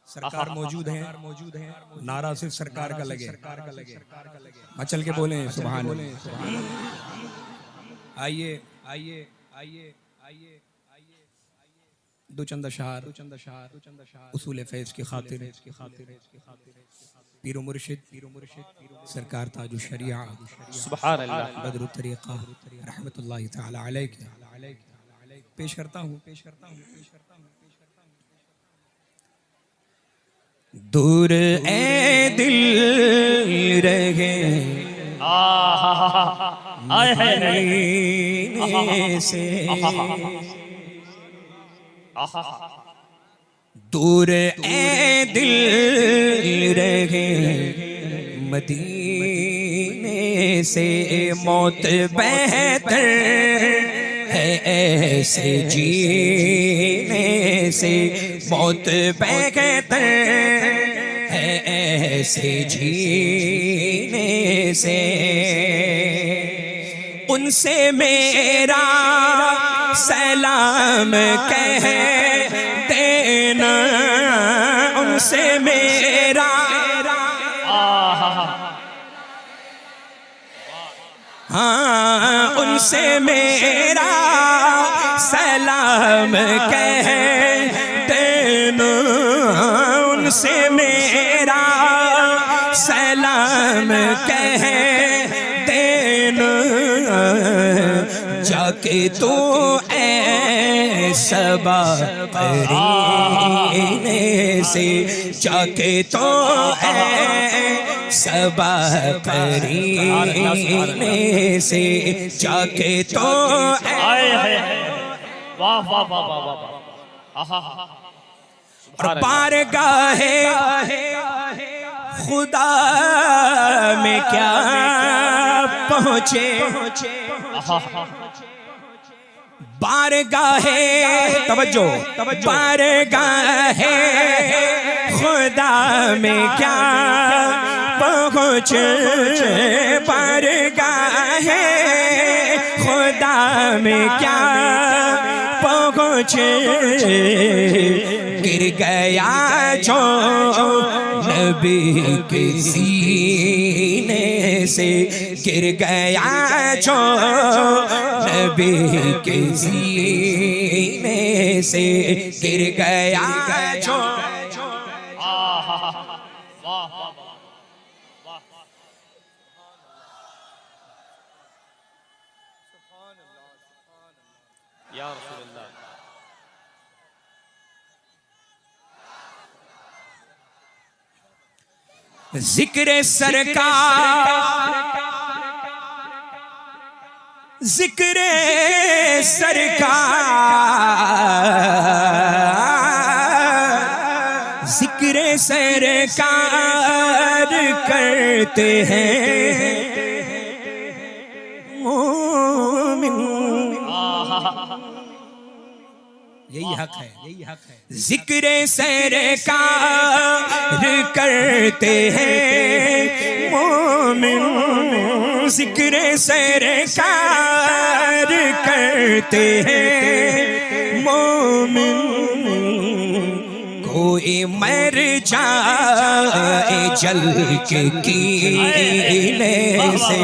सरकार मौजूद है, नारा सिर्फ सरकार का लगे। मचल के बोले सुभान अल्लाह। आइए आइए आइए आइए दो चंद अशआर उसूल फैज़ की खातिर पीरो मुर्शिद सरकार ताजु शरिया सुभान अल्लाह बदरुत तरीक़ा रहमतुल्लाहि तआला अलैह पेश करता हूँ। दूर ए दिल रहे मदीने से, दूर ए दिल रहे मदीने से, मौत बेहतर है ऐसे जीने से, मौत बेहतर है ऐसे जीने से। उनसे मेरा सलाम कह देना, उनसे मेरा हाँ उनसे मेरा सलाम कह देना, उनसे मेरा सलाम कह देना। जाके तो सबा करीने से, जाके तो सबा करीने से, जाके तो वाह वाह वाह वाह वाह। और बारगाहे खुदा में क्या पहुँचे, बारगाहे तवज्जो बारगाहे खुदा में क्या पहुँचे, बारगाहे खुदा में क्या पहुँचे। गिर गया जो नबी के सीने से, गिर गया जो नबी के सीने से, गिर गया जो। या रसूलल्लाह जिक्र सरकार, जिक्र सरकार, जिक्र सरकार करते हैं मोमिन। यही हक है, यही हक है। जिक्र सरकार करते हैं मोमिन, जिक्र सरकार करते हैं मोमिन। कोई मर जाए जल के कीने से,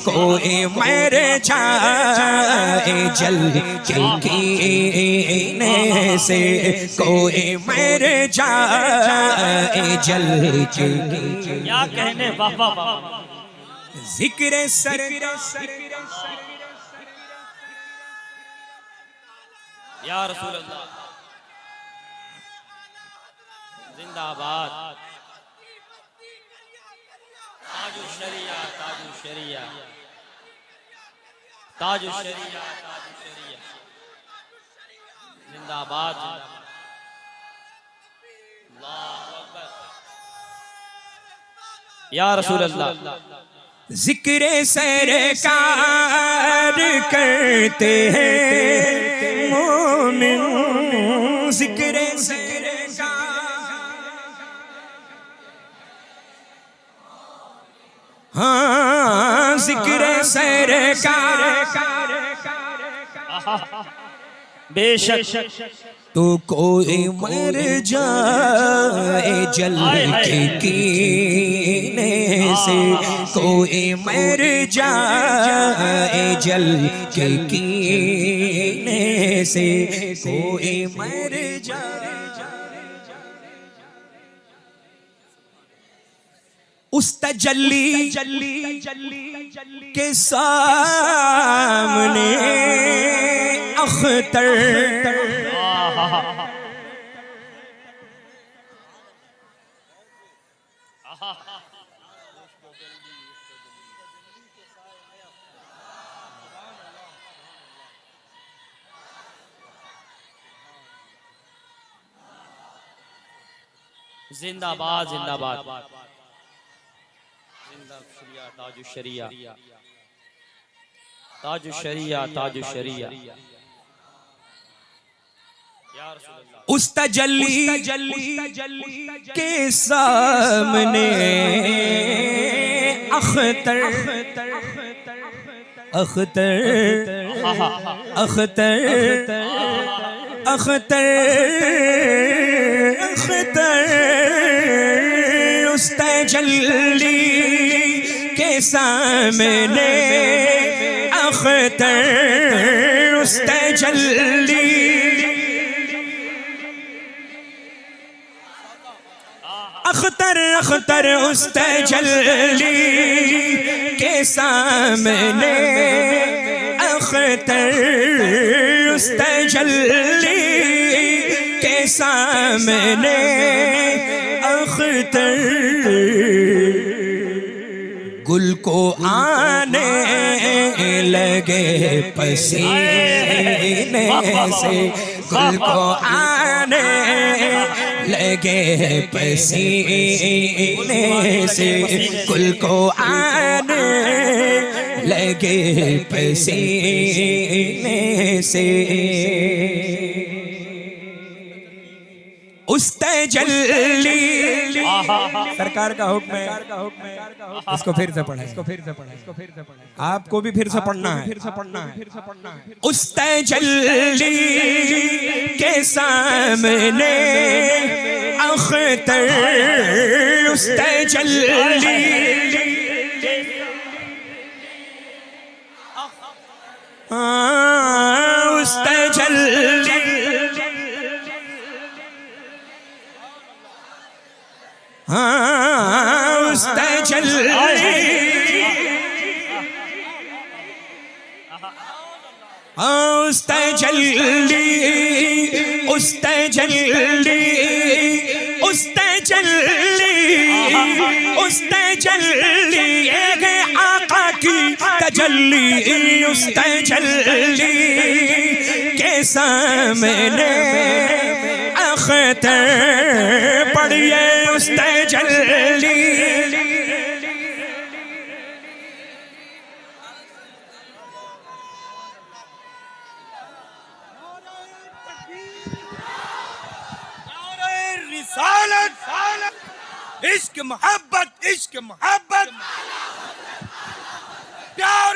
कोई मर जाए जल के कीने से, कोई मर जाए जल के। क्या कहने बाबा जिक्र सरकार या रसूलल्लाह जिंदाबाद। ताजु शरिया ताजु शरिया ताजु शरिया ताजु शरिया जिंदाबाद। अल्लाहु अकबर या रसूलल्लाह। जिक्र सरकार करते हैं मोमिन, जिक्र हाँ जिक्र सरकार बेशक तो कोई मर जाए जल के कीने से, कोई मर जाए जल के कीने से, कोई मर जाए उस तजल्ली के सामने अख्तर जिंदाबाद जिंदाबाद जिंदा ताजु शरिया ताजु शरिया ताजु शरिया या रसूल अल्लाह। उस तजल्ली के सामने अख्तर अख्तर अख्तर अख्तर अख्तर उस तजल्ली के सामने अख्तर उस तजल्ली अख्तर अख्तर उस तजल्ली के सामने अख्तर उस तजल्ली के सामने अख्तर गुल को आने लगे पसीने से, गुल को आने लगे पसीने से, गुल को आने लगे पसीने से उस तजल्ली सरकार का हुक्म है। इसको फिर से पढ़े, इसको फिर से पढ़े, इसको फिर से पढ़े, आपको भी फिर से पढ़ना है, फिर से पढ़ना है, फिर से पढ़ना है। उस तजल्ली के सामने अख्तर उस तजल्ली उस तजल्ली उस तजल्ली उस तजल्ली उस तजल्ली उस तजल्ली उस तजल्ली एक आका की तजल्ली उस तजल्ली के सामने अख्तर पढ़िए उस तजल्ली रिसालत इश्क मोहब्बत प्यार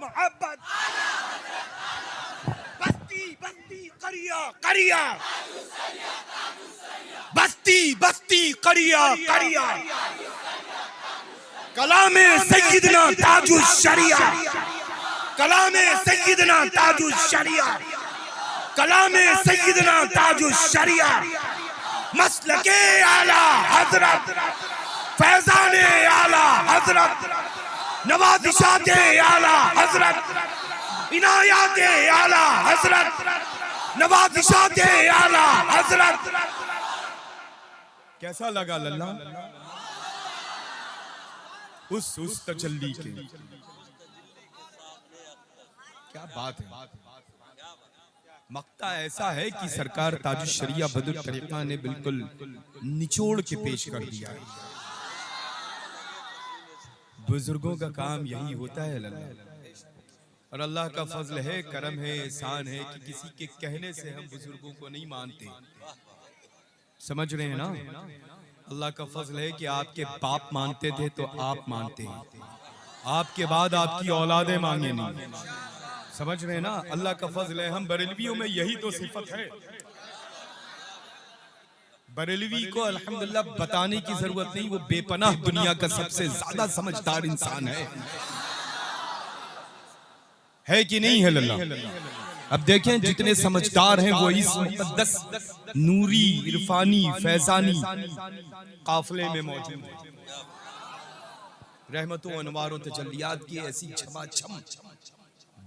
मोहब्बत बस्ती बस्ती करिया करिया बस्ती बस्ती करिया करिया कलामे सैयदना ताजुल शरिया कलामे सैयदना ताजुल शरिया कलामे सैयदना ताजुल शरिया मसलके आला हजरत फैजाने आला हजरत नवाजिशाते आला हजरत इनायाते आला हजरत नवाजिशाते आला हजरत। कैसा लगा लल्ला उस तजल्ली के? क्या बात है। मक्ता ऐसा है कि सरकार ताजुल शरिया बदुल तरीका ने बिल्कुल निचोड़ के पेश कर दिया है। बुजुर्गों का काम यही होता है लल्ला, और अल्लाह का फजल है, करम है, एहसान है कि किसी के कहने से हम बुजुर्गों को नहीं मानते। समझ रहे हैं ना? अल्लाह का फजल है कि आपके बाप मानते थे तो आप मानते हैं, आपके बाद आपकी औलादें मांगे नहीं। समझ रहे हैं ना, अल्लाह का फजल है। हम बरेलवियों में यही तो सिफत है। बरेलवी को अल्हम्दुलिल्लाह बताने की जरूरत नहीं, वो बेपनाह दुनिया का सबसे ज्यादा समझदार इंसान है कि नहीं है लल्ला? अब देखें जितने समझदार हैं वो इस मुक़द्दस नूरी इरफानी फैजानी काफिले में मौजूद हैं। रहमतों अनवारों तजल्लियात की ऐसी छमाछम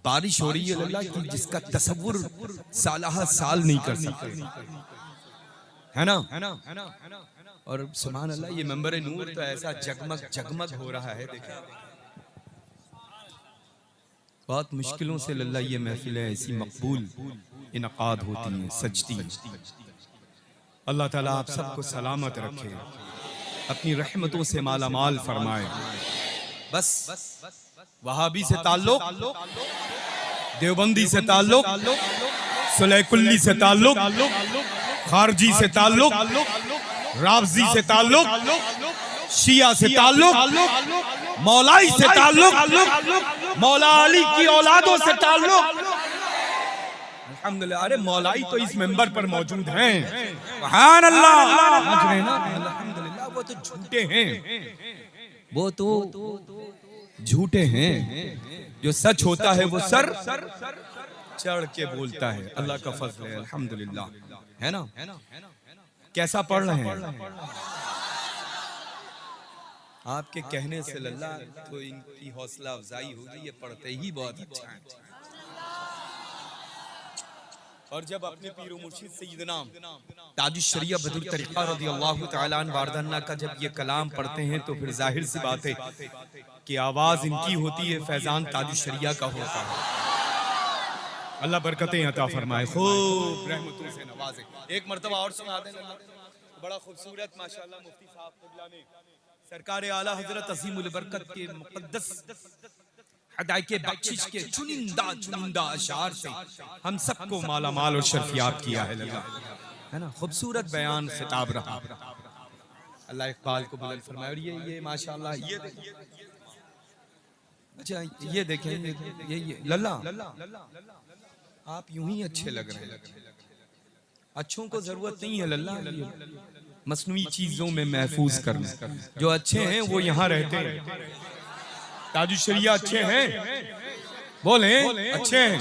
बारिश हो रही है लल्ला कि जिसका तसव्वुर सालाहा साल नहीं कर सकते, है ना? और सुभान अल्लाह, ये मंबर नूर तो ऐसा जगमग जगमग हो रहा है। देखिए बहुत मुश्किलों से लल्ला ये महफिलें ऐसी मकबूल इनकाद होती हैं, सजती हैं। अल्लाह ताला आप सबको सलामत रखे, अपनी रहमतों से माला माल फरमाए। बस वहाबी से ताल्लुक, देवबंदी से ताल्लुक, सुलैकुल्ली से ताल्लुक, खारजी से ताल्लुक, राफजी से ताल्लुक, शिया से ताल्लुक, मौलाई से ताल्लुक, मौला अली की औलादों से ताल्लुक। अल्हम्दुलिल्लाह, अरे मौलाई तो इस मेंबर पर मौजूद हैं। सुभान अल्लाह, समझ रहे हैं ना? अल्हम्दुलिल्लाह, वो तो झूठे हैं, वो तो झूठे हैं। जो सच होता है वो सर चढ़ के बोलता है। अल्लाह का फजल है, अल्हम्दुलिल्लाह, है ना? कैसा पढ़ रहे हैं? आपके कहने से लल्ला तो इनकी हौसला अफजाई होगी, ये पढ़ते ही बहुत अच्छा है। और जब अपने पीरो मुर्शिद सैयदना ताजुश शरिया बदरुल तरीक़ा रज़ियल्लाहु तआला अन्हु वारदन्ना का जब ये कलाम पढ़ते हैं तो फिर जाहिर सी बात है कि आवाज इनकी होती है, फैजान ताजुश शरिया का होता है। अल्लाह बरकतें अता फरमाए, खूब रहमतों से नवाजे। एक मर्तबा और सुना दें, बड़ा खूबसूरत माशाअल्लाह मुफ्ती साहब क़िबला ने सरकार आला हजरत अज़ीमुल बरकत के मुक़द्दस हदायत के बख्शिश के चुनिंदा अशार से हम सबको माला माल और शर्फियाब किया है लल्ला, है ना? खूबसूरत बयान खिताब रहा। अल्लाह इकबाल को बुलंद फरमाए। और ये माशाअल्लाह, ये अच्छा ये देखें, ये लल्ला आप यूं ही अच्छे लग रहे हैं। अच्छों को जरूरत नहीं है लल्ला मसनूई चीजों में महफूज करना। जो अच्छे हैं वो यहाँ रहते हैं। ताजुश शरिया अच्छे हैं, बोले अच्छे हैं।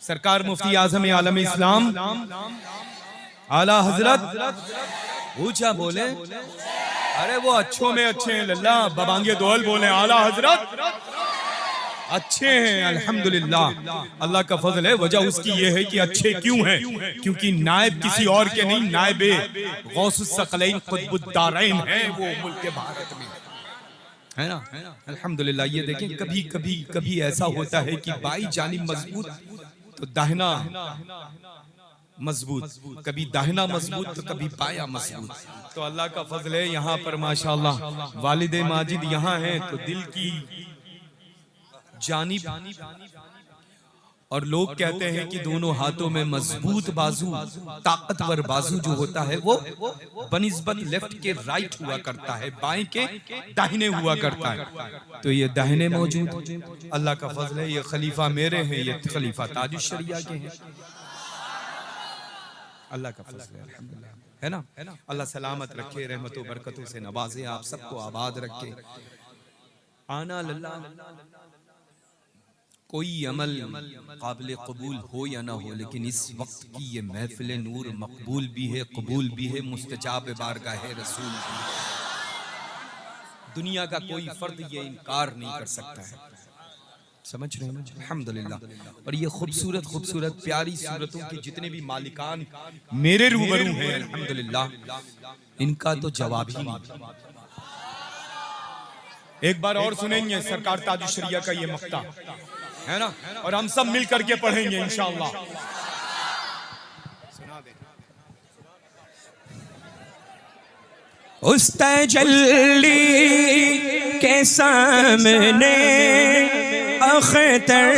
सरकार मुफ्ती आजम आलम इस्लाम आला हजरत ऊंचा बोले, अरे वो अच्छों में अच्छे हैं लल्ला। बबांगे दोहल बोले आला हजरत अच्छे हैं, अल्हम्दुलिल्लाह। अल्लाह का फजल है। वजह उसकी ये है कि अच्छे क्यों हैं? क्योंकि नायब किसी और के नहीं, नायबे गौसुस सकलैन कुतुबुद्दारैन है वो मुल्क भारत में, है ना? अल्हम्दुलिल्लाह। ये देखें, कभी ऐसा होता है कि बाई जानिब मजबूत तो दाहिना मजबूत, कभी दाहिना मजबूत तो कभी बाया मजबूत। तो अल्लाह का फजल है, यहाँ पर माशाअल्लाह वालिद माजिद यहाँ हैं तो दिल की जानिब। और लोग कहते हैं कि दोनों हाथों में मजबूत बाजू, ताकतवर बाजू जो होता है वो बनिस्बत लेफ्ट के राइट हुआ करता है, बाएं के दाहिने हुआ करता है। तो ये दाहिने मौजूद, अल्लाह का फजल है। ये खलीफा मेरे हैं, ये खलीफा ताजुश शरिया के हैं। अल्लाह का फजल है, अल्हम्दुलिल्लाह, है ना? अल्लाह सलामत रखे, रहमतों बरकतों से नवाजे, आप सबको आबाद रखे। आना लल्ला, कोई अमल काबिल कबूल हो या ना हो, लेकिन इस वक्त की ये महफिल नूर मकबूल भी है, कबूल भी है, मुस्तजाब बारगाह रसूल भी है। दुनिया का कोई फर्द ये इनकार नहीं कर सकता है। समझ रहे हैं? अल्हम्दुलिल्लाह। और ये खूबसूरत प्यारी सूरतों के जितने भी मालिकान मेरे रूबरू हैं, अल्हम्दुलिल्लाह, इनका तो जवाब ही नहीं। एक बार और सुनेंगे सरकार ताजुश शरिया का ये मक्ता, है ना? और हम सब मिल करके पढ़ेंगे इंशाअल्लाह। उस तजल्ली के सामने अख्तर,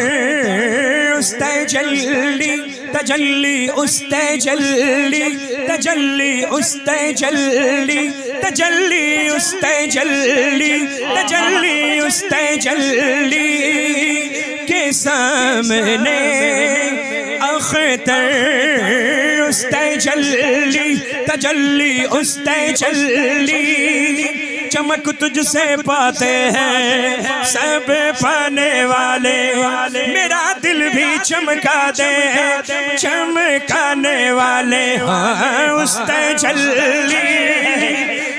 उस तजल्ली उस तजल्ली उस तजल्ली उस तजल्ली के सामने अख्तर उस तजल्ली तजल्ली उस तजल्ली चमक तुझसे पाते हैं सब पाने वाले मेरा दिल भी चमका दे चमकाने वाले हाँ उस तजल्ली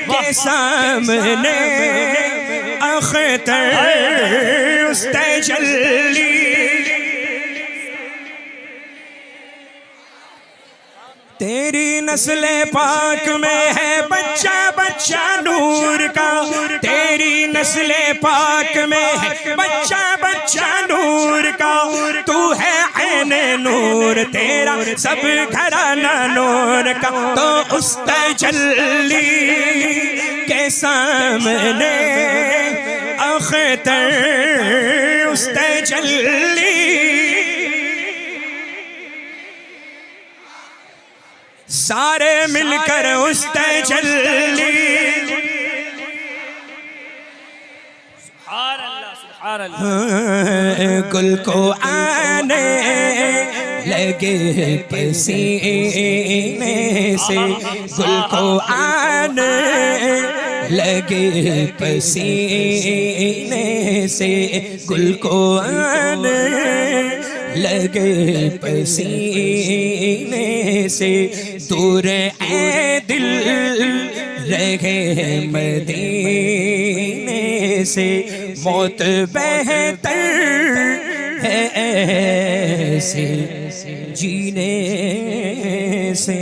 के सामने अख्तर उस तजल्ली तेरी नस्ले पाक में है बच्चा बच्चा नूर का तेरी नस्ले पाक में है बच्चा बच्चा नूर का तू है ऐने नूर तेरा सब घराना नूर का तो उस तजल्ली के सामने अख्तर उस तजल्ली सारे मिलकर उस तजल्ली गुल को आने लगे पसीने से गुल को आने लगे पसीने से गुल को आने लगे पसीने से दूर ए दिल रहे मदीने से मौत बेहतर है ऐसे जीने से